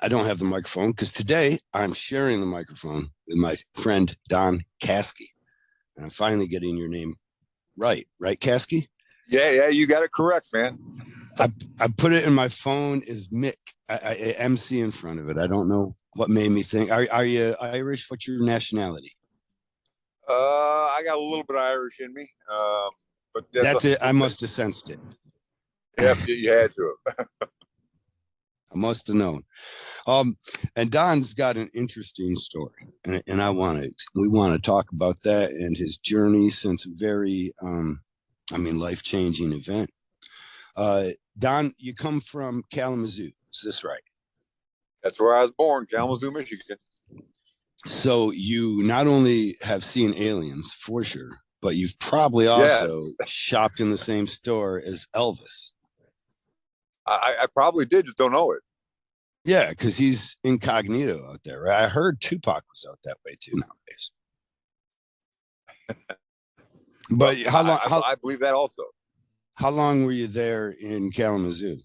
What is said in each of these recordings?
I don't have the microphone because today I'm sharing the microphone with my friend Don Caskey. And I'm finally getting your name right. Right, Caskey? Yeah, you got it correct, man. I put it in my phone as Mick. MC in front of it. I don't know what made me think. Are you Irish? What's your nationality? I got a little bit of Irish in me, but That's it. I must have sensed it. Yep, you had to. I must have known. And Don's got an interesting story, and we want to talk about that and his journey since a very, life changing event. Don, you come from Kalamazoo. Is this right? That's where I was born, Kalamazoo, Michigan. So you not only have seen aliens for sure, but you've probably also shopped in the same store as Elvis. I probably did, just don't know it. Yeah, because he's incognito out there, right? I heard Tupac was out that way too nowadays. But how long? I believe that also. How long were you there in Kalamazoo?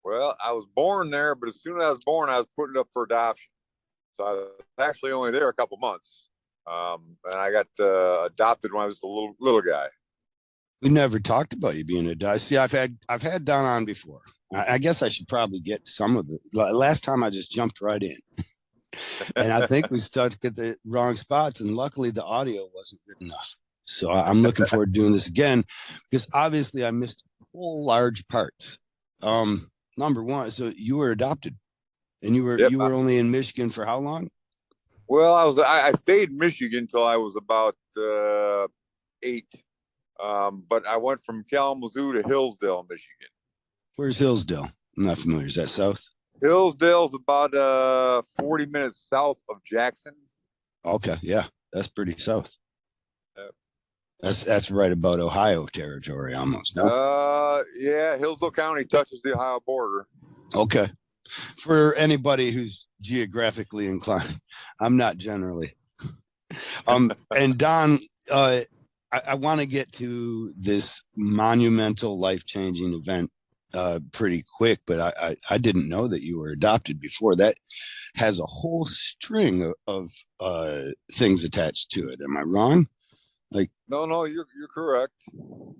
Well, I was born there, but as soon as I was born, I was putting up for adoption. So I was actually only there a couple months, and I got adopted when I was a little guy. We never talked about you being adopted. See, I've had Don on before. I guess I should probably get some of the last time I just jumped right in. And I think we started at the wrong spots. And luckily the audio wasn't good enough. So I'm looking forward to doing this again because obviously I missed whole large parts. Number one, so you were adopted and you were only in Michigan for how long? Well, I stayed in Michigan until I was about 8. But I went from Kalamazoo to Hillsdale, Michigan. Where's Hillsdale? I'm not familiar. Is that south? Hillsdale's about 40 minutes south of Jackson. Okay, yeah, that's pretty south. That's right about Ohio territory almost. No. Yeah, Hillsdale County touches the Ohio border. Okay. For anybody who's geographically inclined, I'm not generally. And Don, I want to get to this monumental, life-changing event pretty quick, but I didn't know that you were adopted before. That has a whole string of things attached to it. Am I wrong? Like, no, you're correct.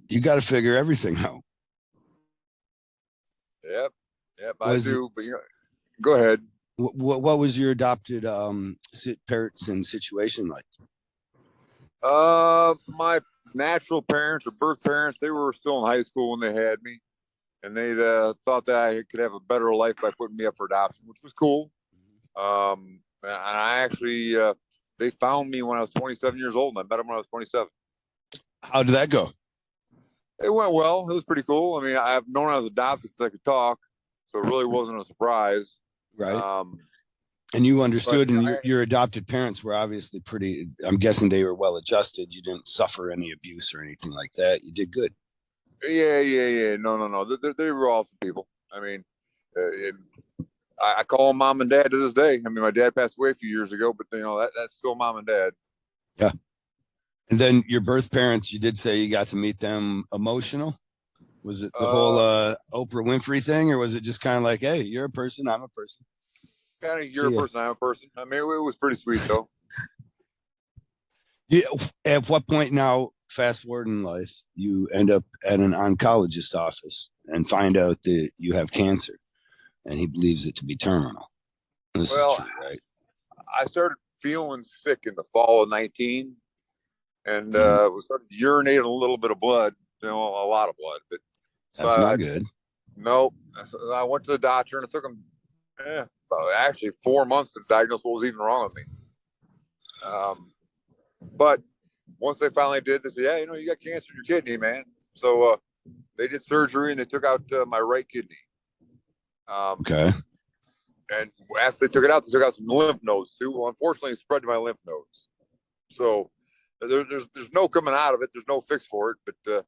You got to figure everything out. Yep, I do. But go ahead. What was your adopted parents and situation like? My natural parents or birth parents, they were still in high school when they had me, and they thought that I could have a better life by putting me up for adoption, which was cool. And I actually, they found me when I was 27 years old, and I met them when I was 27. How did that go? It went well. It was pretty cool. I mean, I've known I was adopted since I could talk, so it really wasn't a surprise. Right. And you understood, and your adopted parents were obviously pretty, I'm guessing they were well adjusted. You didn't suffer any abuse or anything like that. You did good. Yeah. No. They were awesome people. I mean, I call them mom and dad to this day. I mean, my dad passed away a few years ago, but that's still mom and dad. Yeah. And then your birth parents, you did say you got to meet them. Emotional? Was it the whole Oprah Winfrey thing, or was it just kind of like, hey, you're a person, I'm a person? Kind of, you're a person, I'm a person. I mean, it was pretty sweet though. Yeah. At what point now, fast forward in life, you end up at an oncologist office and find out that you have cancer, and he believes it to be terminal. This is true, right? I started feeling sick in the fall of 19, and we started urinating a little bit of blood, a lot of blood, but that's not good. Nope. I went to the doctor, and it took him actually 4 months to diagnose what was even wrong with me. But once they finally did, they said, yeah, you got cancer in your kidney, man. So they did surgery, and they took out my right kidney. Okay. And after they took it out, they took out some lymph nodes too. Well, unfortunately, it spread to my lymph nodes. So there's no coming out of it. There's no fix for it. But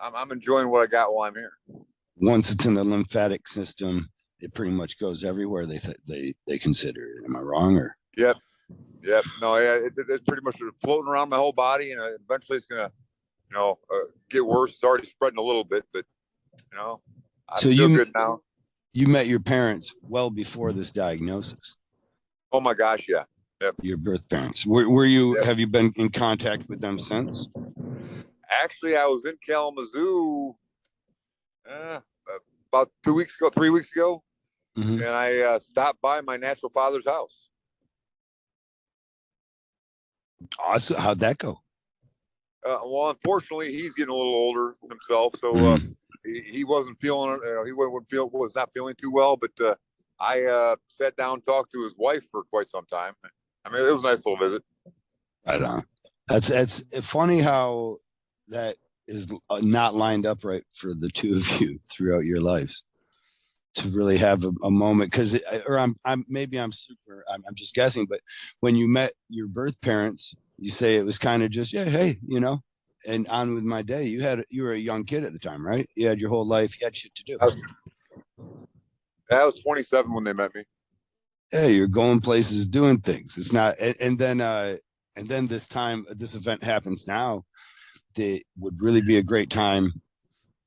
I'm enjoying what I got while I'm here. Once it's in the lymphatic system, it pretty much goes everywhere they consider it. Am I wrong? Or Yep. No, yeah, it's pretty much floating around my whole body, and eventually it's gonna, get worse. It's already spreading a little bit, but I feel good now. You met your parents well before this diagnosis. Oh my gosh, yeah. Yep. Your birth parents. Were you? Yep. Have you been in contact with them since? Actually, I was in Kalamazoo about 2 weeks ago, 3 weeks ago, Mm-hmm. and I stopped by my natural father's house. Awesome. How'd that go? Well, unfortunately, he's getting a little older himself, so he wasn't feeling. He was not feeling too well. But I sat down, and talked to his wife for quite some time. I mean, it was a nice little visit. Right on. That's funny how that is not lined up right for the two of you throughout your lives to really have a moment. Because, or I'm just guessing, but when you met your birth parents, you say it was kind of just, yeah, hey, and on with my day. You were a young kid at the time, right? You had your whole life. You had shit to do. I was 27 when they met me. Yeah, you're going places, doing things. It's not, and then this event happens now. That would really be a great time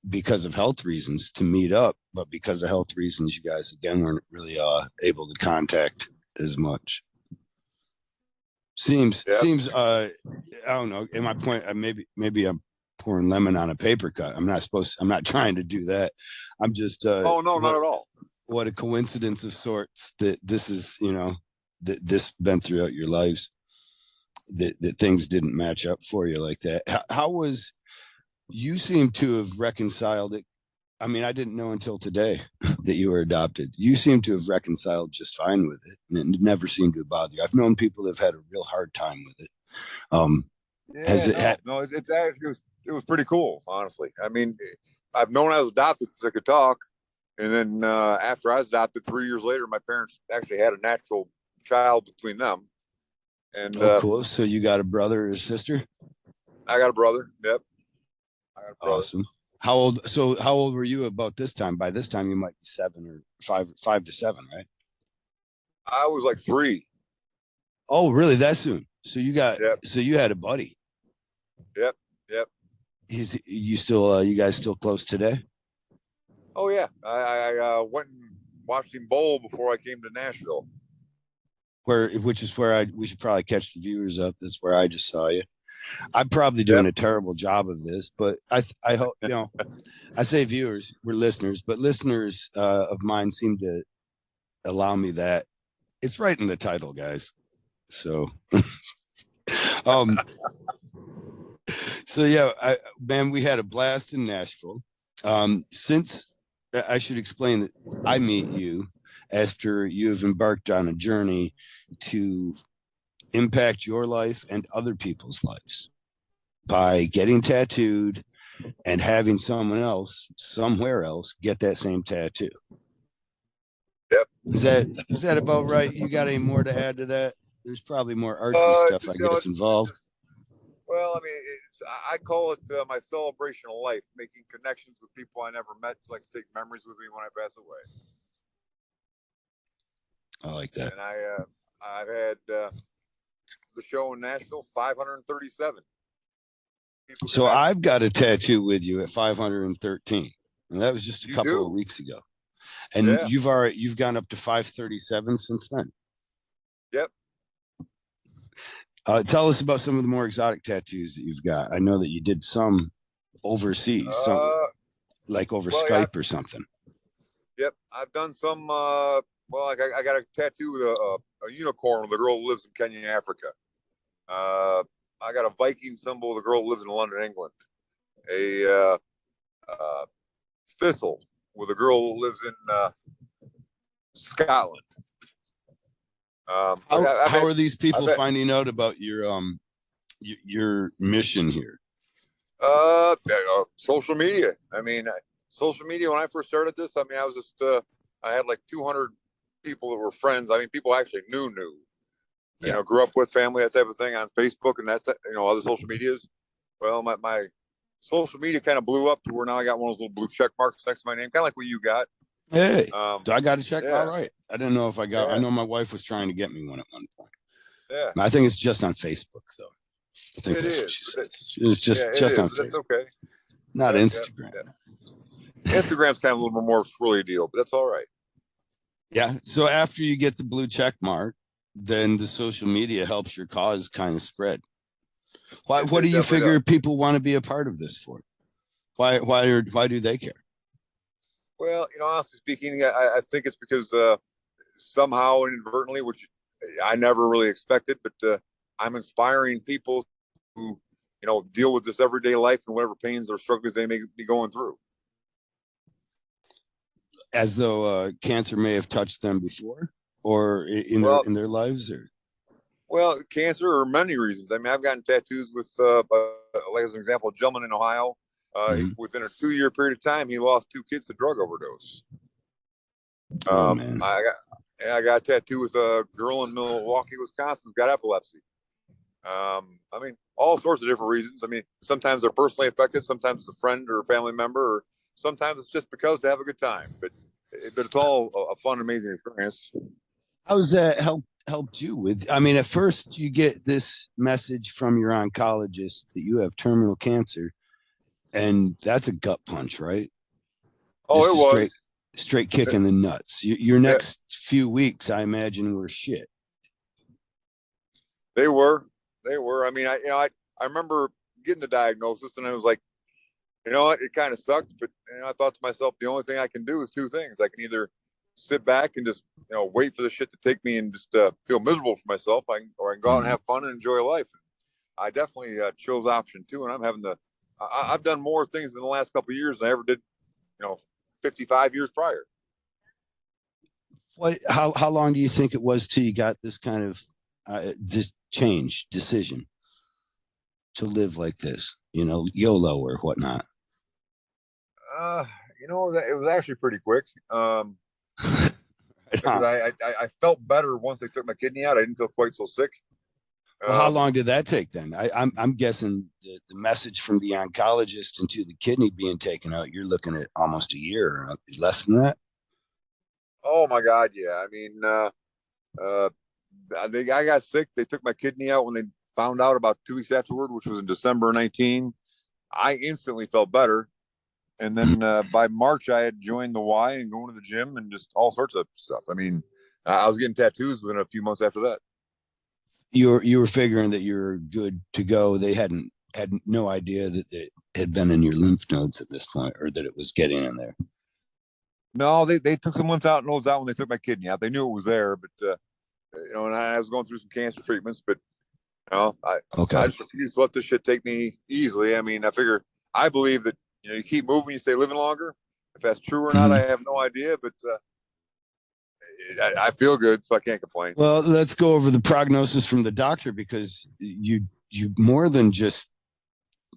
because of health reasons to meet up, but because of health reasons, you guys again weren't really able to contact as much. Seems I don't know. In my point, maybe I'm pouring lemon on a paper cut. I'm not trying to do that. I'm just oh no, not at all. What a coincidence of sorts that this is, that this been throughout your lives, that things didn't match up for you like that. How was, you seem to have reconciled it. I mean, I didn't know until today that you were adopted. You seem to have reconciled just fine with it, and it never seemed to bother you. I've known people that have had a real hard time with it. It was pretty cool, honestly. I mean, I've known I was adopted since I could talk, and then after I was adopted 3 years later, my parents actually had a natural child between them. And cool. So you got a brother or a sister? I got a brother. Yep. I got a brother. Awesome. How old were you about this time? By this time, you might be 7 or 5 to 7, right? I was like 3. Oh, really? That soon? So Yep. So you had a buddy. Yep. You guys still close today? Oh yeah. I went and watched him bowl before I came to Nashville. Which is where we should probably catch the viewers up. That's where I just saw you. I'm probably doing a terrible job of this, but I hope, I say viewers, we're listeners, but listeners of mine seem to allow me that. It's right in the title, guys. So, so yeah, man, we had a blast in Nashville. Since I should explain that I meet you after you have embarked on a journey to impact your life and other people's lives by getting tattooed and having someone else somewhere else get that same tattoo. Yep. Is that about right? You got any more to add to that? There's probably more artsy stuff I guess involved. Well, I mean, I call it my celebration of life, making connections with people I never met, so I can take memories with me when I pass away. I like that. And I've had the show in Nashville, 537. So I've got a tattoo with you at 513, and that was just a couple of weeks ago. And you've gone up to 537 since then. Yep. Tell us about some of the more exotic tattoos that you've got. I know that you did some overseas, like over Skype or something. Yep, I've done some. Well, like I got a tattoo with a unicorn with a girl who lives in Kenya, Africa. I got a Viking symbol with a girl who lives in London, England. A thistle with a girl who lives in Scotland. How are these people finding out about your mission here? Social media. I mean, social media. When I first started this, I mean, I was just I had like 200 people that were friends. I mean, people actually knew. Grew up with, family, that type of thing, on Facebook and other social medias. Well, my social media kind of blew up to where now I got one of those little blue check marks next to my name, kind of like what you got. Hey, I got to check. Yeah. All right. I didn't know if I got. Yeah. I know my wife was trying to get me one at one point. Yeah. I think it's just on Facebook, though. I think that's what she said. It's just on Facebook. That's okay. Not Instagram. Yeah. Instagram's kind of a little bit more frilly deal, but that's all right. Yeah. So after you get the blue check mark, then the social media helps your cause kind of spread. What do It you definitely figure does. people want to be a part of this for? Why do they care? Well, honestly speaking, I think it's because somehow inadvertently, which I never really expected, but I'm inspiring people who, deal with this everyday life and whatever pains or struggles they may be going through. As though cancer may have touched them before, or in their Well, in their lives, or cancer or many reasons. I mean, I've gotten tattoos with, like as an example, a gentleman in Ohio. Mhm. Within a 2 year period of time, he lost two kids to drug overdose. Oh man. I got a tattoo with a girl in Milwaukee, Wisconsin, who's got epilepsy. I mean, all sorts of different reasons. I mean, sometimes they're personally affected, sometimes it's a friend or a family member, or sometimes it's just because they have a good time. But it's all a fun, amazing experience. How's that helped you with? I mean, at first you get this message from your oncologist that you have terminal cancer, and that's a gut punch, right? Oh, Just it a was. straight kick in the nuts. Your Yeah, next few weeks, I imagine, were shit. they were. They were. I mean, I remember getting the diagnosis, and I was like, you know what? It kind of sucked, but I thought to myself, the only thing I can do is two things. I can either sit back and just wait for the shit to take me and just feel miserable for myself, or I can go out and Mhm. have fun and enjoy life. I definitely chose option two, and I'm having the. I've done more things in the last couple of years than I ever did, 55 years prior. What? How long do you think it was till you got this kind of just change decision to live like this? YOLO or whatnot. Uh, it was actually pretty quick. Right Because on. I felt better once they took my kidney out. I didn't feel quite so sick. Well, how Um, long did that take then? I'm guessing the message from the oncologist into the kidney being taken out, you're looking at almost a year, or less than that. oh my God, yeah. I mean, uh, I got sick. They took my kidney out when they found out about 2 weeks afterward, which was in December 19. I instantly felt better. And then by March, I had joined the Y and going to the gym and just all sorts of stuff. I mean, I was getting tattoos within a few months after that. You were figuring that you're good to go. They had no idea that it had been in your lymph nodes at this point, or that it was getting in there. No, they took some lymph nodes out when they took my kidney out. They knew it was there, but and I was going through some cancer treatments, but I Okay. just refuse to let this shit take me easily. I mean, I believe that you keep moving, you stay living longer. If that's true or not, I Mhm. have no idea, but I feel good, so I can't complain. Well, let's go over the prognosis from the doctor, because you more than just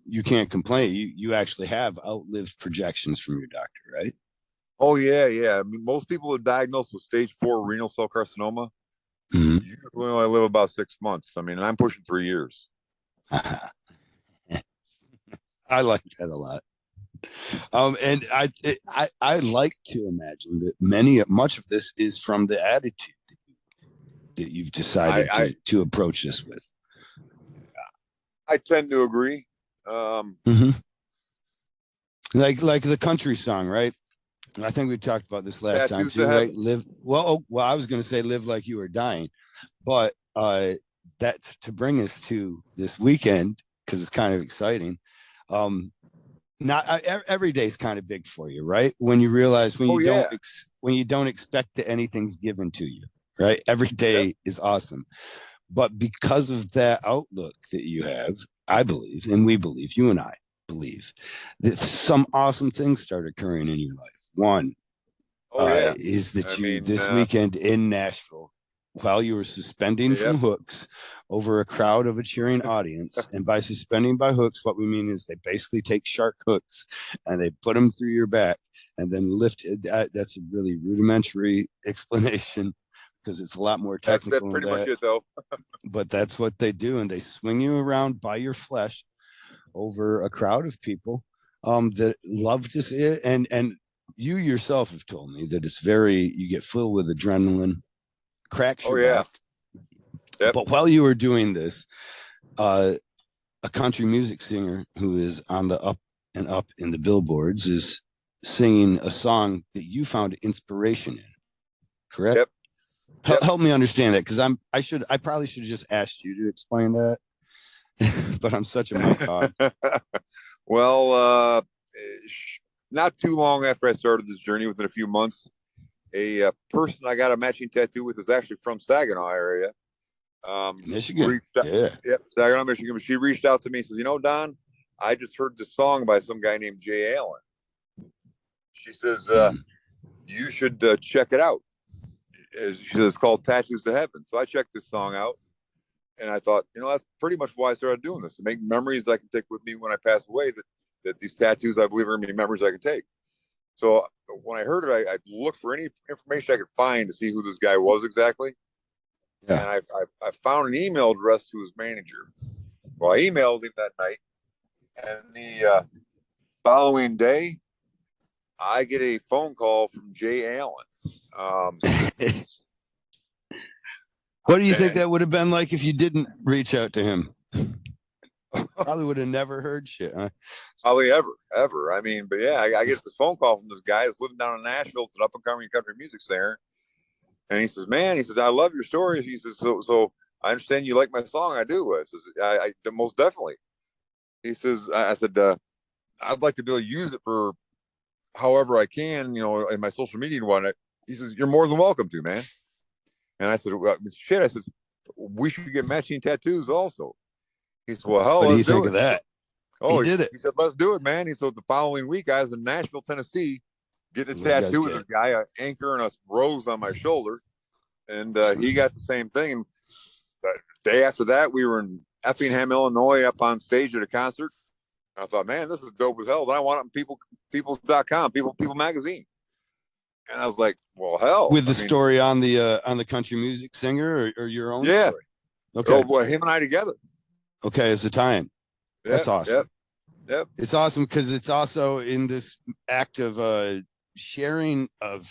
you can't complain. You actually have outlived projections from your doctor, right? Oh yeah, yeah. I mean, most people are diagnosed with stage 4 renal cell carcinoma Mhm. usually only live about 6 months. I mean, I'm pushing 3 years. I like that a lot. And I like to imagine that much of this is from the attitude that you've I decided I, to approach this with. I tend to agree. Um, Mm-hmm. Like the country song, right? I think we talked about this last time tattoos to too, right? heaven. Live well. Well, I was going to say live like you are dying, but that to bring us to this weekend, because it's kind of exciting. Um, not every day is kind of big for you, right? When you realize Oh yeah, when you don't expect that anything's given to you, right? Every yeah. day is awesome, but because of that outlook that you have, I believe, and we believe, you and I believe, that some awesome things start occurring in your life. One Oh yeah. is that I you mean, this weekend in Nashville, while you were suspending yep. from hooks over a crowd of a cheering audience, and by suspending by hooks, what we mean is they basically take shark hooks and they put them through your back and then lift it. That's a really rudimentary explanation, because it's a lot more That's technical than pretty much that, it, though. but that's what they do. And they swing you around by your flesh over a crowd of people that love to see it. And you yourself have told me that you get filled with adrenaline, cracks Oh your yeah. back. Yep. But while you were doing this, uh, a country music singer who is on the up and up in the billboards is singing a song that you found inspiration in. correct? Yep. Yep. Help me understand that, because I probably should have just asked you to explain that, but I'm such a Mike hog. Well, not too long after I started this journey, within a few months, a person I got a matching tattoo with is actually from Saginaw area. Michigan, yeah. Yep, Saginaw, Michigan. But she reached out to me and says, Don, I just heard this song by some guy named Jay Allen. She says, you should check it out. She says, it's called Tattoos to Heaven. So I checked this song out, and I thought, that's pretty much why I started doing this, to make memories I can take with me when I pass away, that these tattoos, I believe, are going to be memories I can take. So when I heard it, I looked for any information I could find to see who this guy was exactly. Yeah. And I found an email address to his manager. Well, I emailed him that night, and the following day, I get a phone call from Jay Allen. What do you think that would have been like if you didn't reach out to him? Probably would have never heard shit, huh? Probably ever. I mean, but yeah, I get this phone call from this guy that's living down in Nashville. It's an up and coming country music singer. And he says, man, I love your stories. He says, so I understand you like my song. I do. I says, I most definitely. He says, I said, I'd like to be able to use it for however I can, in my social media and whatnot. He says, you're more than welcome to, man. And I said, well, shit. I said, we should get matching tattoos also. He said, well, hell, what do you think of that? Oh, he did it. He said, let's do it, man. He said, the following week, I was in Nashville, Tennessee, getting a tattoo with a guy, an anchor and a rose on my shoulder. And he got the same thing. And the day after that, we were in Effingham, Illinois, up on stage at a concert. And I thought, man, this is dope as hell. Then I want it on peoples.com, People Magazine. And I was like, well, hell. With the story on the country music singer or your own story? Okay. Oh, boy, him and I together. Okay, it's a tie-in. That's awesome. Yep. It's awesome because it's also in this act of sharing of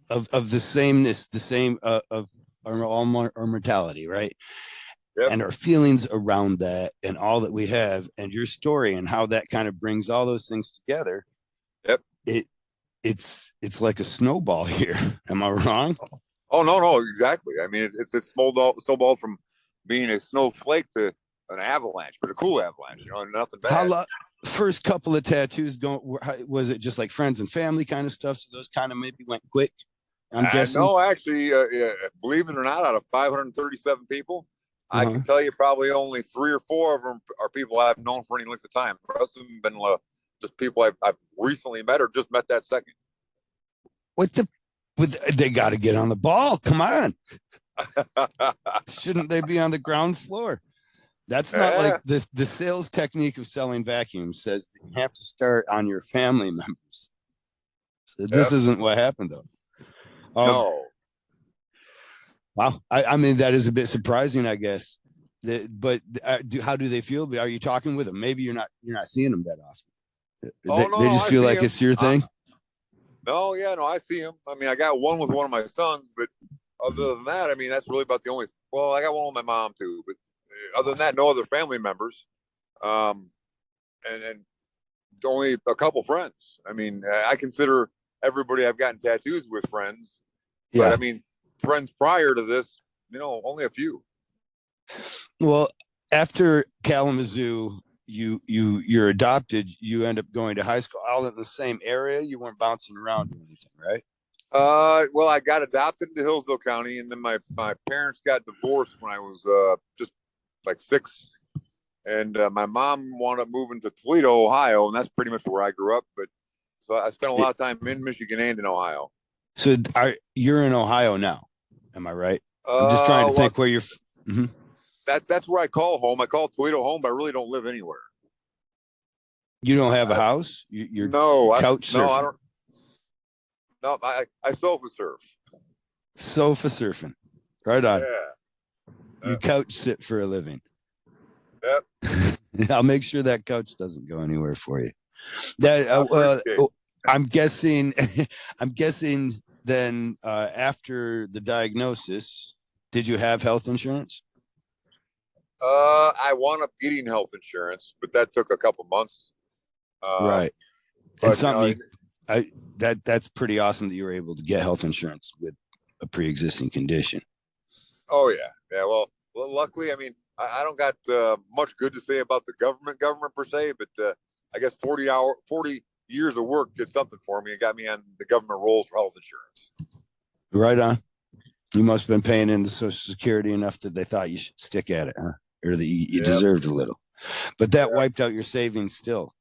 the sameness, the same of our mortality, right? Yep. And our feelings around that and all that we have, and your story and how that kind of brings all those things together. Yep. It's like a snowball here. Am I wrong? Oh, no, exactly. I mean, it's snowball from being a snowflake to an avalanche, but a cool avalanche, nothing bad. First couple of tattoos was it just like friends and family kind of stuff? So those kind of maybe went quick, I'm guessing. No, actually, believe it or not, out of 537 people, I can tell you probably only 3 or 4 of them are people I've known for any length of time. The rest of them have been just people I've recently met or just met that second. They got to get on the ball. Come on. Shouldn't they be on the ground floor? That's not like this. The sales technique of selling vacuums says that you have to start on your family members. So this isn't what happened, though. No. Wow. I mean, that is a bit surprising, I guess. But how do they feel? Are you talking with them? Maybe you're not seeing them that often. They just feel like it's your thing. No, I see them. I mean, I got one with one of my sons, but other than that, I mean, that's really about the only. Well, I got one with my mom too, but other than that, no other family members, and only a couple friends. I mean, I consider everybody I've gotten tattoos with friends. But I mean, friends prior to this, only a few. Well, after Kalamazoo, you're adopted. You end up going to high school all in the same area. You weren't bouncing around or anything, right? Well, I got adopted into Hillsdale County, and then my parents got divorced when I was just like 6, and my mom wound up moving to Toledo, Ohio, and that's pretty much where I grew up. But so I spent a lot of time in Michigan and in Ohio. So you're in Ohio now, am I right? I'm just trying to think where you're. That's where I call home. I call Toledo home, but I really don't live anywhere. You don't have a house? You're couch surfing? No, I don't. No, I sofa surf. Sofa surfing. Right on. Yeah. You couch sit for a living. Yep. I'll make sure that couch doesn't go anywhere for you. I'm guessing then after the diagnosis, did you have health insurance? I wound up getting health insurance, but that took a couple months. Right. And something that's pretty awesome that you were able to get health insurance with a pre-existing condition. Oh yeah, yeah. Well, luckily, I mean, I don't got much good to say about the government per se, but I guess 40 years of work did something for me. It got me on the government rolls for health insurance. Right on. You must have been paying into Social Security enough that they thought you should stick at it, huh? Or that you deserved a little. But that wiped out your savings still.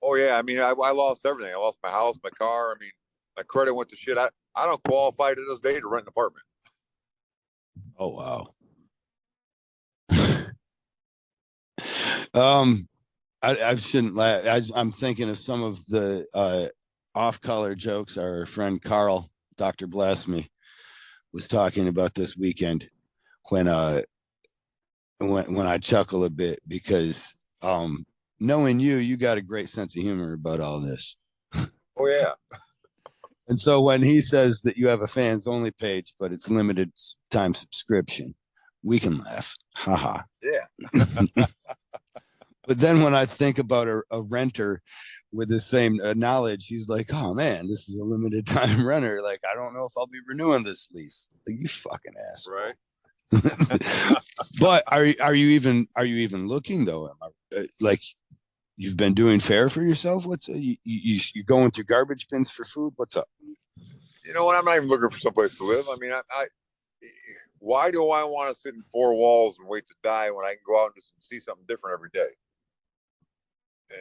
Oh yeah, I mean, I lost everything. I lost my house, my car. I mean, my credit went to shit. I don't qualify to this day to rent an apartment. Oh wow. I shouldn't laugh. I'm thinking of some of the off-color jokes our friend Carl, Dr. Bless Me, was talking about this weekend when I chuckle a bit because knowing you got a great sense of humor about all this. Oh yeah. And so when he says that you have a fans only page, but it's limited time subscription, we can laugh. Haha. Yeah. But then when I think about a renter with the same knowledge, he's like, oh man, this is a limited time renter. Like, I don't know if I'll be renewing this lease. Like, you fucking ass. Right. But are you even looking though? Like, you've been doing fair for yourself? What's you're going through garbage bins for food? What's up? You know what? I'm not even looking for someplace to live. I mean, I why do I want to sit in four walls and wait to die when I can go out and just see something different every day?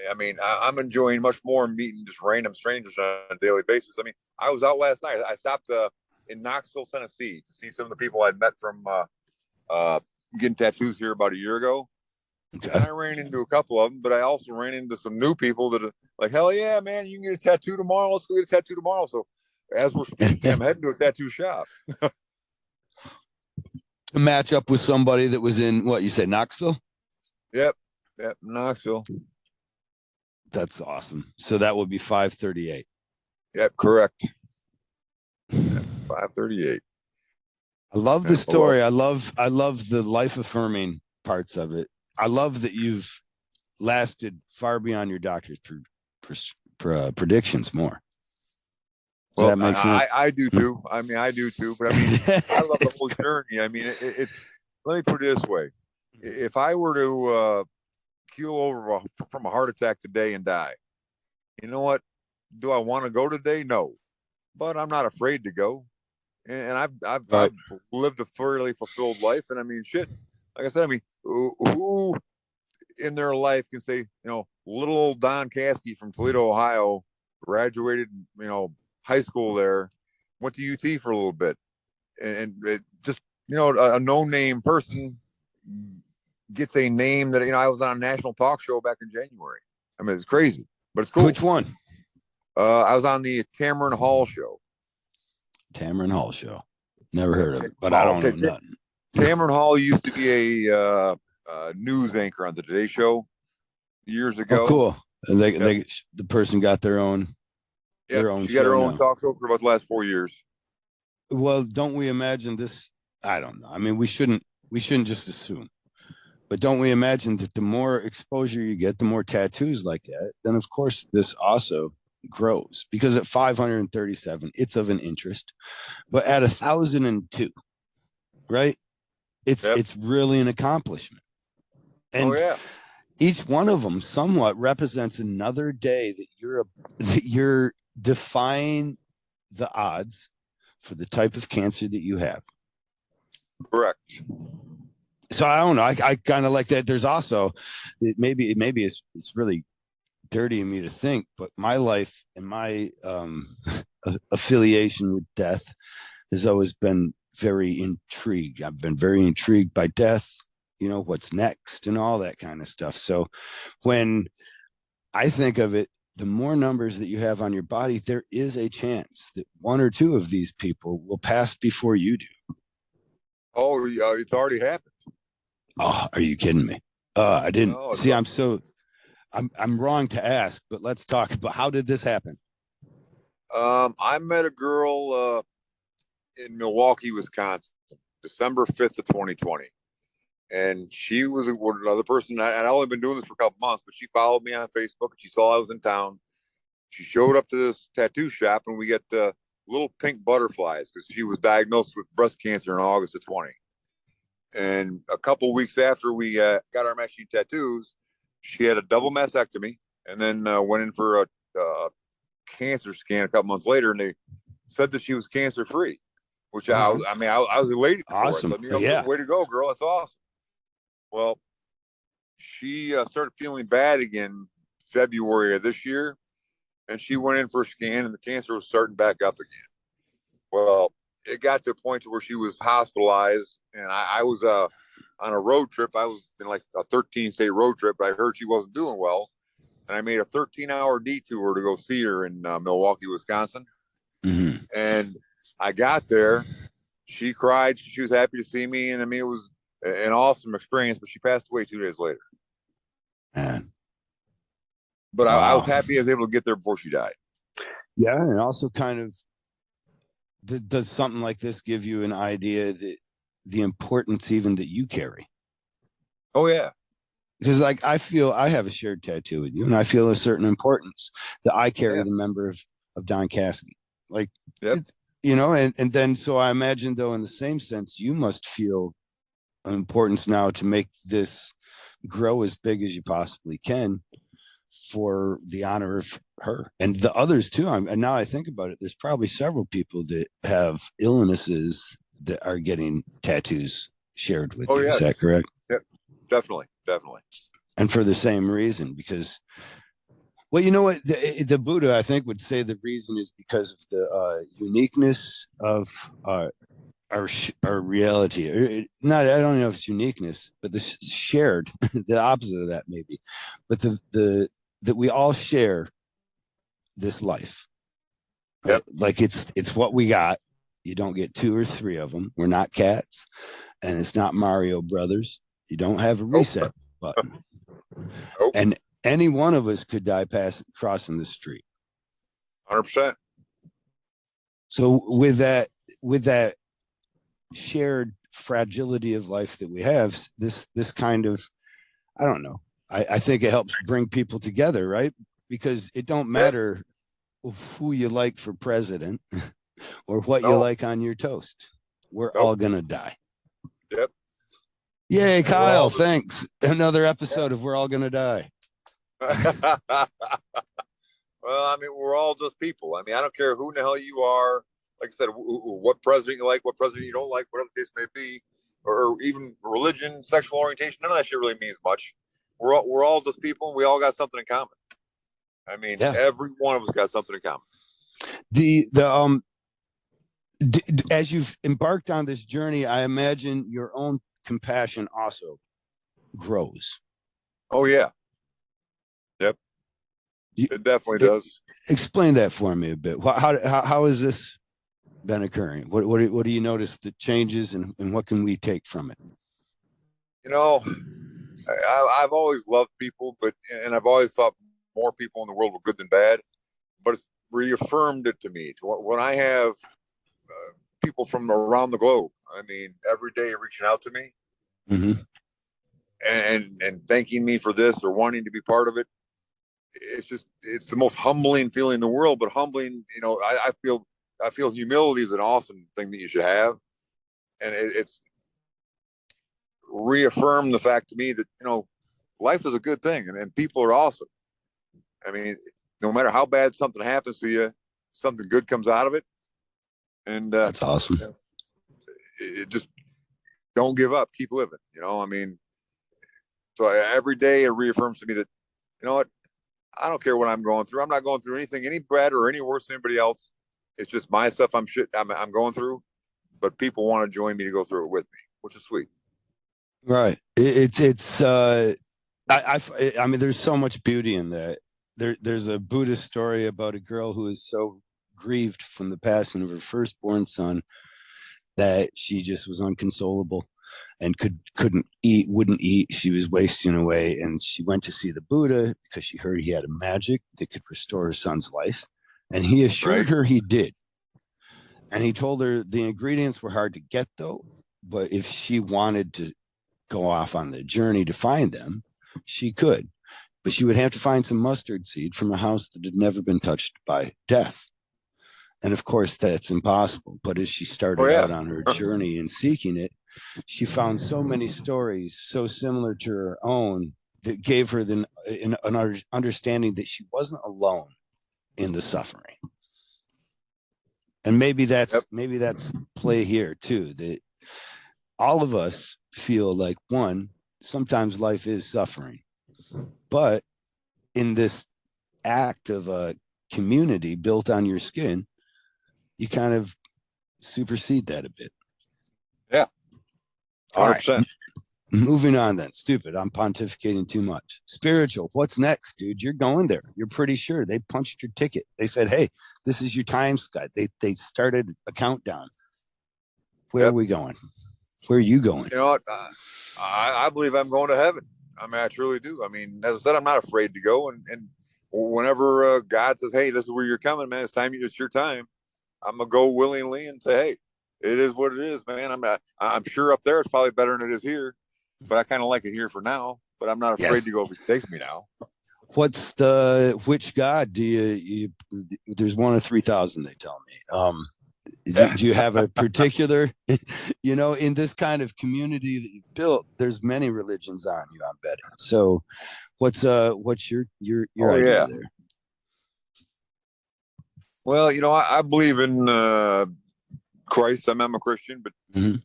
I mean, I'm enjoying much more meeting just random strangers on a daily basis. I mean, I was out last night. I stopped in Knoxville, Tennessee to see some of the people I'd met from getting tattoos here about a year ago. Okay. And I ran into a couple of them, but I also ran into some new people that are like, hell yeah, man, you can get a tattoo tomorrow. Let's go get a tattoo tomorrow. So as we're speaking, I'm heading to a tattoo shop. To match up with somebody that was in, what, you said, Knoxville? Yep, Knoxville. That's awesome. So that would be 538. Yep, correct. 538. I love the story. I love the life affirming parts of it. I love that you've lasted far beyond your doctor's predictions more. Does that make sense? I do too. I mean, I do too. But I mean, I love the whole journey. I mean, it's. Let me put it this way: if I were to keel over from a heart attack today and die, you know what? Do I want to go today? No, but I'm not afraid to go. And I've lived a fairly fulfilled life. And I mean, shit. Like I said, I mean, who in their life can say, you know, little old Don Caskey from Toledo, Ohio, graduated, you know, high school there, went to UT for a little bit, and it just, you know, a no-name person gets a name that, you know, I was on a national talk show back in January. I mean, it's crazy, but it's cool. Which one? I was on the Tamron Hall show. Tamron Hall show. Never heard of it, but I don't know nothing. Tamron Hall used to be a news anchor on the Today Show years ago. Oh, cool. And the person got their own. She got her own talk show for about the last 4 years. Well, don't we imagine this? I don't know. I mean, we shouldn't just assume, but don't we imagine that the more exposure you get, the more tattoos like that, then of course this also grows, because at 537, it's of an interest, but at 1,002, right? It's really an accomplishment. And each one of them somewhat represents another day that you're defying the odds for the type of cancer that you have. Correct. So I don't know. I kind of like that. There's also maybe it's really dirty of me to think, but my life and my affiliation with death has always been very intrigued. I've been very intrigued by death, you know, what's next and all that kind of stuff. So when I think of it, the more numbers that you have on your body, there is a chance that one or two of these people will pass before you do. Oh, it's already happened. Oh, are you kidding me? I didn't see. I'm wrong to ask, but let's talk about how did this happen? I met a girl in Milwaukee, Wisconsin, December 5th of 2020. And she was another person. I'd only been doing this for a couple months, but she followed me on Facebook and she saw I was in town. She showed up to this tattoo shop and we got little pink butterflies because she was diagnosed with breast cancer in August of 20. And a couple of weeks after we got our matching tattoos, she had a double mastectomy and then went in for a cancer scan a couple months later, and they said that she was cancer free, which I was elated for. Awesome. So, way to go, girl. That's awesome. Well, she started feeling bad again February of this year, and she went in for a scan, and the cancer was starting back up again. Well, it got to a point to where she was hospitalized, and I was on a road trip. I was in like a 13-state road trip, but I heard she wasn't doing well, and I made a 13-hour detour to go see her in Milwaukee, Wisconsin. Mm-hmm. And I got there. She cried. She was happy to see me, and I mean, it was an awesome experience. But she passed away 2 days later. Man. But Wow. I was happy I was able to get there before she died. Yeah, and also kind of does something like this give you an idea that the importance even that you carry? Oh yeah, because like I feel I have a shared tattoo with you, and I feel a certain importance that I carry the member of Don Caskey. Like, and then so I imagine though in the same sense you must feel an importance now to make this grow as big as you possibly can for the honor of her and the others too. And now I think about it, there's probably several people that have illnesses that are getting tattoos shared with you. Yes. Is that correct? Yep, definitely. And for the same reason, because, well, you know what, the Buddha, I think, would say the reason is because of the uniqueness of our reality. Not, I don't know if it's uniqueness, but the shared, the opposite of that maybe, but that we all share this life. Yep. Like it's what we got. You don't get 2 or 3 of them. We're not cats, and it's not Mario Brothers. You don't have a reset button. And any one of us could die crossing the street. 100%. So with that shared fragility of life that we have, this kind of, I don't know, I think it helps bring people together, right? Because it don't matter who you like for president or what you like on your toast. We're all gonna die. Yep. Yay, Kyle, thanks. Another episode of We're All Gonna Die. Well, I mean, we're all just people. I mean, I don't care who in the hell you are. Like I said, what president you like, what president you don't like, whatever the case may be, or even religion, sexual orientation. None of that shit really means much. We're all just people, and we all got something in common. I mean, every one of us got something in common. As you've embarked on this journey, I imagine your own compassion also grows. Oh yeah. Yep. It definitely does. Explain that for me a bit. How has this been occurring? What do you notice the changes, and what can we take from it? You know, I've always loved people, and I've always thought more people in the world were good than bad, but it's reaffirmed it to me. When I have people from around the globe, I mean, every day reaching out to me, and thanking me for this or wanting to be part of it. It's the most humbling feeling in the world, but humbling, you know, I feel humility is an awesome thing that you should have. And it's reaffirmed the fact to me that, you know, life is a good thing, and people are awesome. I mean, no matter how bad something happens to you, something good comes out of it. And that's awesome. It just don't give up, keep living, you know. I mean, so every day it reaffirms to me that, you know what, I don't care what I'm going through. I'm not going through anything any better or any worse than anybody else. It's just my stuff I'm going through, but people want to join me to go through it with me, which is sweet. Right. I mean, there's so much beauty in that. There's a Buddhist story about a girl who is so grieved from the passing of her firstborn son that she just was inconsolable and wouldn't eat. She was wasting away, and she went to see the Buddha because she heard he had a magic that could restore her son's life, and he assured her he did. And he told her the ingredients were hard to get though, but if she wanted to go off on the journey to find them, she could, but she would have to find some mustard seed from a house that had never been touched by death. And of course, that's impossible. But as she Oh started yeah. out on her journey and seeking it, she found so many stories so similar to her own that gave her an understanding that she wasn't alone in the suffering. And maybe that's play here too, that all of us feel like, one, sometimes life is suffering, but in this act of a community built on your skin, you kind of supersede that a bit. Yeah. 100%. All right. Moving on then. Stupid. I'm pontificating too much. Spiritual. What's next, dude? You're going there. You're pretty sure. They punched your ticket. They said, hey, this is your time, Scott. They started a countdown. Where are we going? Where are you going? You know what? I believe I'm going to heaven. I mean, I truly do. I mean, as I said, I'm not afraid to go. And whenever God says, hey, this is where you're coming, man, it's your time. I'm going to go willingly and say, hey, it is what it is, man. I'm sure up there it's probably better than it is here, but I kind of like it here for now. But I'm not afraid to go if he takes me now. Which God do you there's one of 3,000, they tell me. Do you have a particular, in this kind of community that you've built, there's many religions on you, I'm betting. So what's your idea there? Well, I believe in Christ. I'm a Christian, but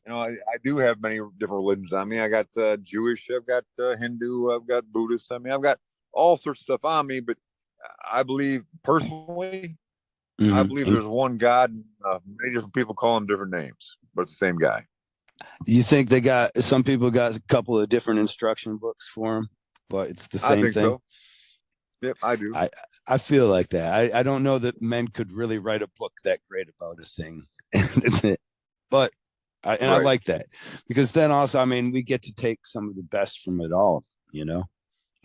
I do have many different religions on me. I got Jewish, I've got Hindu, I've got Buddhist. I mean, I've got all sorts of stuff on me, but I believe personally, I believe there's one God. Many different people call him different names, but it's the same guy. You think some people got a couple of different instruction books for him, but it's the same thing? So. Yep, I do. I feel like that. I don't know that men could really write a book that great about a thing. But I like that, because then also, I mean, we get to take some of the best from it all.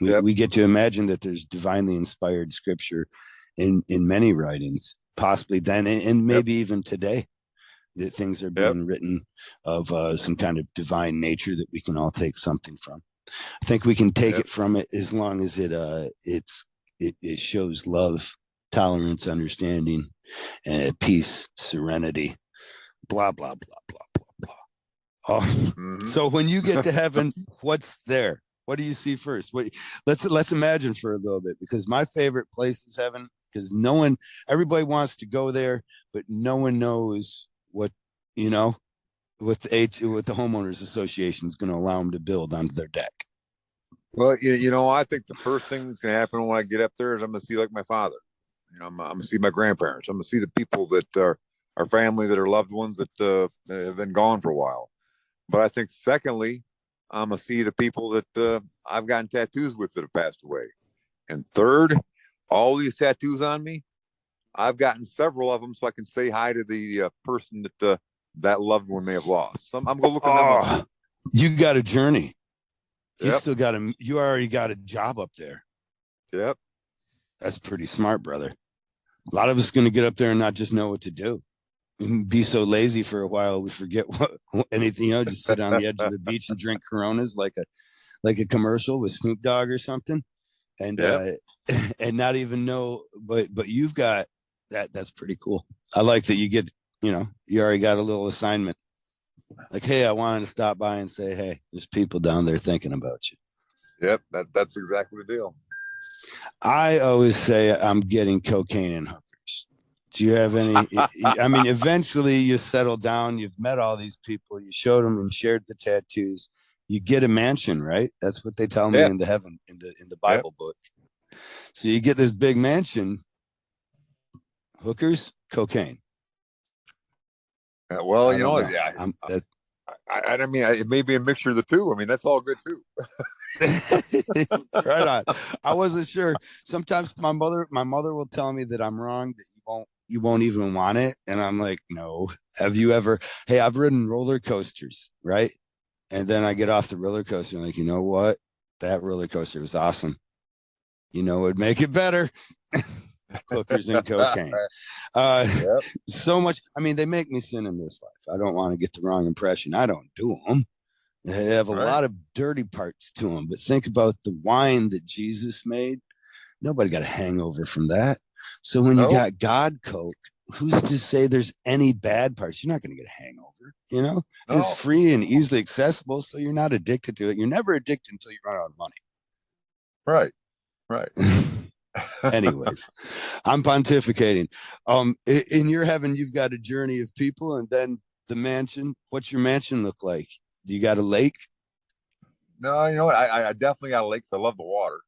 We get to imagine that there's divinely inspired scripture in many writings, possibly then and maybe even today, that things are being written of some kind of divine nature that we can all take something from. I think we can take it from it as long as it shows love, tolerance, understanding, and peace, serenity, blah, blah, blah, blah, blah, blah. Oh, so when you get to heaven, what's there? What do you see first? Let's imagine for a little bit, because my favorite place is heaven, because everybody wants to go there, but no one knows what the homeowners association is going to allow them to build onto their deck. Well, I think the first thing that's going to happen when I get up there is I'm going to see like my father. I'm going to see my grandparents. I'm going to see the people that are our family, that are loved ones that have been gone for a while. But I think secondly, I'm going to see the people that I've gotten tattoos with that have passed away. And third, all these tattoos on me, I've gotten several of them so I can say hi to the person that loved one may have lost. So I'm going to look at them up. You got a journey. You already got a job up there. Yep. That's pretty smart, brother. A lot of us going to get up there and not just know what to do. Be so lazy for a while we forget anything. Just sit on the edge of the beach and drink Coronas like a commercial with Snoop Dogg or something, and and not even know. But you've got that. That's pretty cool. I like that you get. You already got a little assignment. Like, hey, I wanted to stop by and say, hey, there's people down there thinking about you. Yep, that's exactly the deal. I always say I'm getting cocaine and hookers. Do you have any? I mean, eventually you settle down. You've met all these people. You showed them and shared the tattoos. You get a mansion, right? That's what they tell me in the heaven in the Bible book. So you get this big mansion. Hookers, cocaine. Well, I mean, it may be a mixture of the two. I mean, that's all good too. Right on. I wasn't sure. Sometimes my mother will tell me that I'm wrong, that you won't even want it, and I'm like, no. Have you ever? Hey, I've ridden roller coasters, right? And then I get off the roller coaster and like, you know what? That roller coaster was awesome. It'd make it better. Hookers and cocaine. So much. I mean, they make me sin in this life. I don't want to get the wrong impression. I don't do them. They have a lot of dirty parts to them. But think about the wine that Jesus made. Nobody got a hangover from that. So when you got God Coke, who's to say there's any bad parts? You're not going to get a hangover, you know, and it's No, free and easily accessible. So you're not addicted to it. You're never addicted until you run out of right, right. money. Anyways, I'm pontificating. In your heaven, you've got a journey of people, and then the mansion. What's your mansion look like? Do you got a lake? No, you know what? I definitely got a lake 'cause I love the water.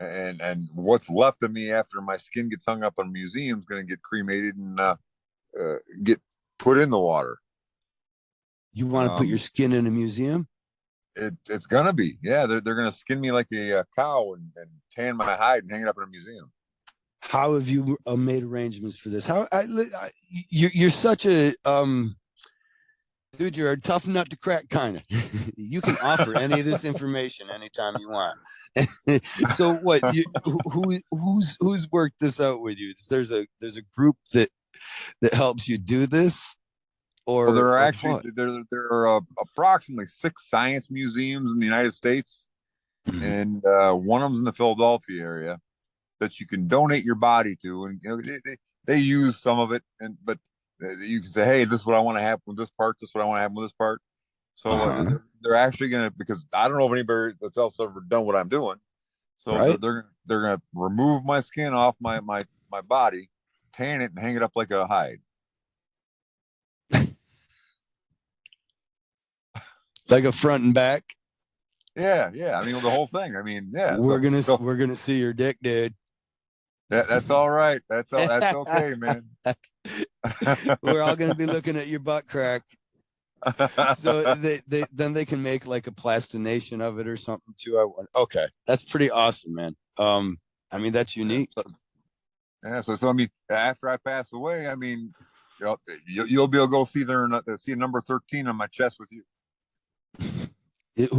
And what's left of me after my skin gets hung up in a museum is going to get cremated and get put in the water. You want to put your Um, skin in a museum? it's gonna be, yeah. They're gonna skin me like a cow and tan my hide and hang it up in a museum. How have you made arrangements for this? You're such a dude. You're a tough nut to crack, kind of. You can offer any of this information anytime you want. So what? Who's worked this out with you? There's a group that helps you do this, Well, there are or actually what? there are approximately 6 science museums in the United States, Mhm. and one of them's in the Philadelphia area that you can donate your body to, and they use some of it, and but you can say, hey, this is what I want to happen with this part. This is what I want to happen with this part. So Uh-huh. they're actually gonna, because I don't know if anybody that's else ever done what I'm doing. So Right? they're gonna remove my skin off my body, tan it, and hang it up like a hide. Like a front and back. Yeah, yeah. I mean, the whole thing. I mean, yeah. We're gonna So we're gonna see your dick, dude. that's all right. That's okay, man. We're all gonna be looking at your butt crack. So they then they can make like a plastination of it or something too. Okay, that's pretty awesome, man. I mean that's Yeah, unique. yeah. So I mean, after I pass away, I mean, you'll be able to go see see number 13 on my chest with you.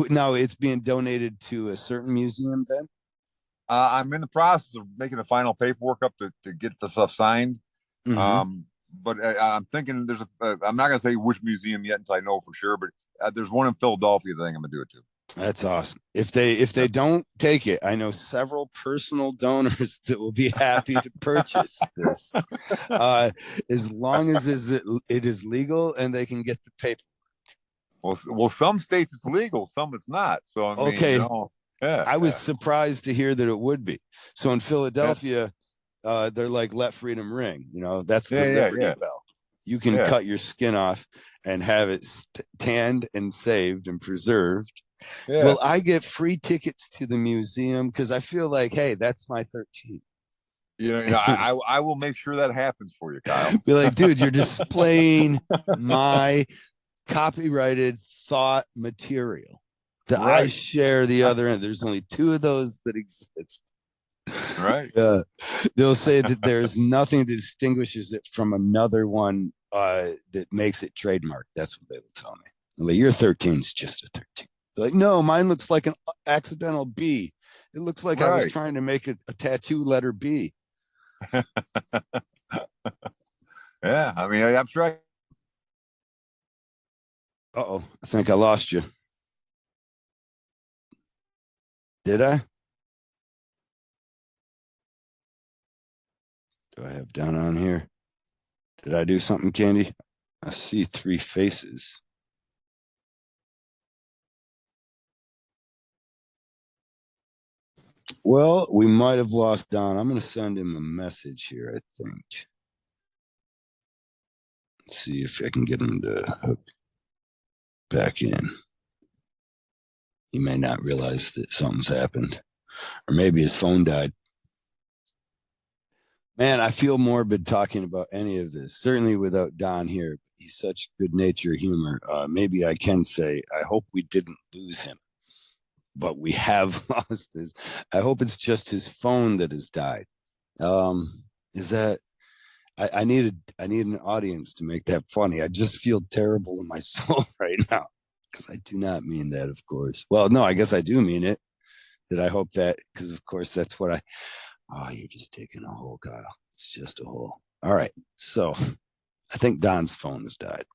Now it's being donated to a certain museum. Then. I'm in the process of making the final paperwork up to get the stuff signed. Mm-hmm. But I'm thinking I'm not going to say which museum yet until I know for sure, but there's one in Philadelphia that I think I'm going to do it to. That's awesome. If they Yep. don't take it, I know several personal donors that will be happy to purchase this, uh, as long as it is legal and they can get the paper. Well, some states it's legal, some it's not. So I mean, Okay, yeah, I was yeah, surprised to hear that it would be. So in yeah, Philadelphia, they're like let freedom ring. That's the yeah, yeah, Liberty yeah, Bell. You can yeah, cut your skin off and have it tanned and saved and preserved. yeah. Will I get free tickets to the museum? Because I feel like, hey, that's my 13. I will make sure that happens for you, Kyle. Be like, dude, you're displaying my copyrighted thought material that I Right, share the other end. There's only two of those that exist. right. They'll say that there's nothing that distinguishes it from another one that makes it trademark. That's what they will tell me. Like, your 13 is just a 13. They're like, no, mine looks like an accidental B. It looks like I was Right. trying to make a tattoo letter B. Yeah. I mean, I'm sure. Uh-oh, I think I lost you. Did I? Do I have down on here? Did I do something, Candy? I see three faces. Well, we might have lost Don. I'm going to send him a message here, I think. Let's see if I can get him to hook back in. He may not realize that something's happened, or maybe his phone died. Man, I feel morbid talking about any of this, certainly without Don here. He's such good nature humor. Maybe I can say, I hope we didn't lose him, but we have lost his. I hope it's just his phone that has died. Um, is that I need an audience to make that funny. I just feel terrible in my soul right now because I do not mean that, of course. Well, no, I guess I do mean it. That I hope that, because of course that's what I. Oh, you're just taking a hole, Kyle. It's just a hole. All right. So I think Don's phone has died,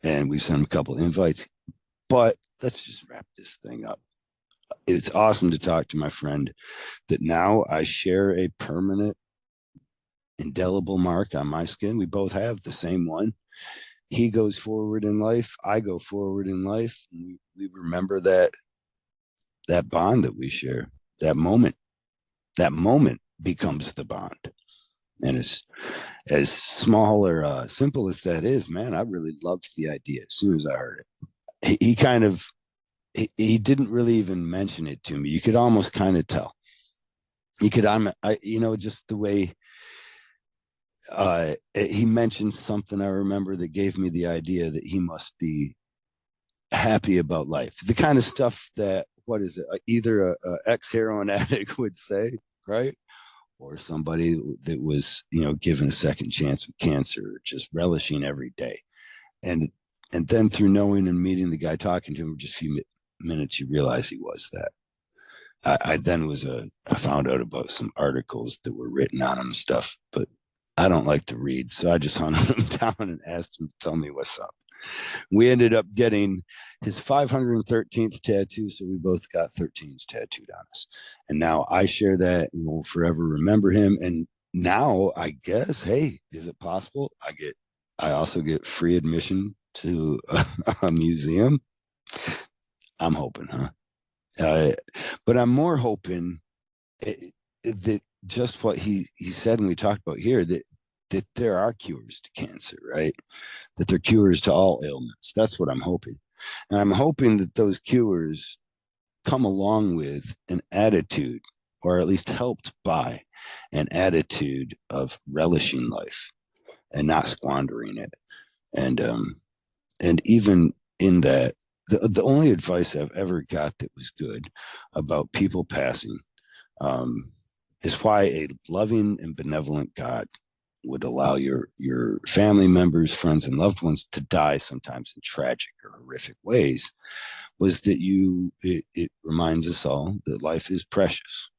and we've sent him a couple invites. But let's just wrap this thing up. It's awesome to talk to my friend that now I share a permanent indelible mark on my skin. We both have the same one. He goes forward in life. I go forward in life. We remember that bond that we share. That moment becomes the bond. And as small or simple as that is, man, I really loved the idea as soon as I heard it. He kind of he didn't really even mention it to me. You could almost kind of tell. You could just the way he mentioned something I remember that gave me the idea that he must be happy about life. The kind of stuff that what is it? Either a ex-heroin addict would say, right? Or somebody that was, given a second chance with cancer, just relishing every day. And then through knowing and meeting the guy, talking to him for just a few minutes, you realize he was that. I found out about some articles that were written on him and stuff, but I don't like to read. So I just hunted him down and asked him to tell me what's up. We ended up getting his 513th tattoo. So we both got 13s tattooed on us. And now I share that and will forever remember him. And now I guess, hey, is it possible? I also get free admission to a museum. I'm hoping, but I'm more hoping that just what he said and we talked about here, that there are cures to cancer, right? That there are cures to all ailments. That's what I'm hoping. And I'm hoping that those cures come along with an attitude, or at least helped by an attitude of relishing life and not squandering it. And even in that, the only advice I've ever got that was good about people passing is why a loving and benevolent God would allow your family members, friends, and loved ones to die sometimes in tragic or horrific ways, was that it reminds us all that life is precious.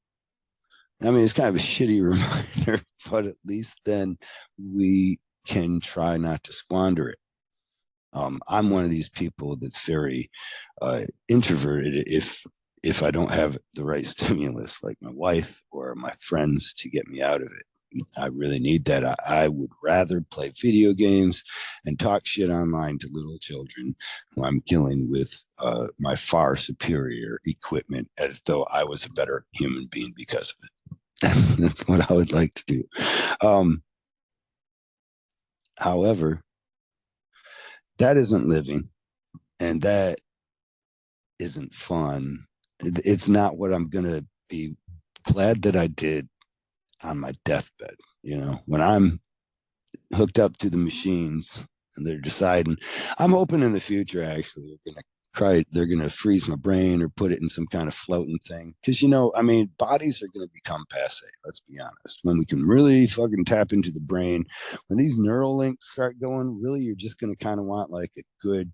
I mean, it's kind of a shitty reminder, but at least then we can try not to squander it. I'm one of these people that's very introverted. If I don't have the right stimulus, like my wife or my friends, to get me out of it, I really need that. I would rather play video games and talk shit online to little children who I'm killing with my far superior equipment, as though I was a better human being because of it. That's what I would like to do. However, that isn't living, and that isn't fun. It's not what I'm going to be glad that I did on my deathbed. When I'm hooked up to the machines and they're deciding, I'm hoping in the future, actually, they're going to freeze my brain or put it in some kind of floating thing. Because, bodies are going to become passe. Let's be honest. When we can really fucking tap into the brain, when these neural links start going, really, you're just going to kind of want like a good,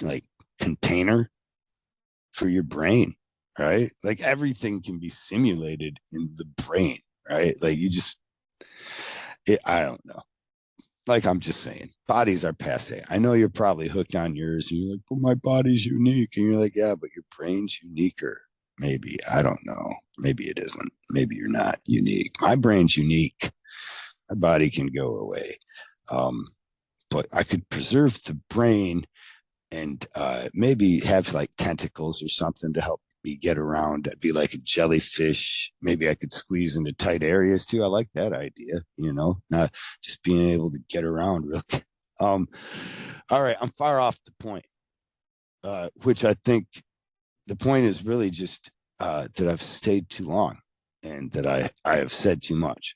like, container for your brain, right? Like everything can be simulated in the brain, right? Like I don't know. Like I'm just saying, bodies are passe. I know you're probably hooked on yours and you're like, well, my body's unique. And you're like, yeah, but your brain's uniquer. Maybe. I don't know. Maybe it isn't. Maybe you're not unique. My brain's unique. My body can go away. But I could preserve the brain and maybe have like tentacles or something to help me get around. I'd be like a jellyfish. Maybe I could squeeze into tight areas too. I like that idea, not just being able to get around real quick. All right, I'm far off the point, which I think the point is really just that I've stayed too long and that I have said too much.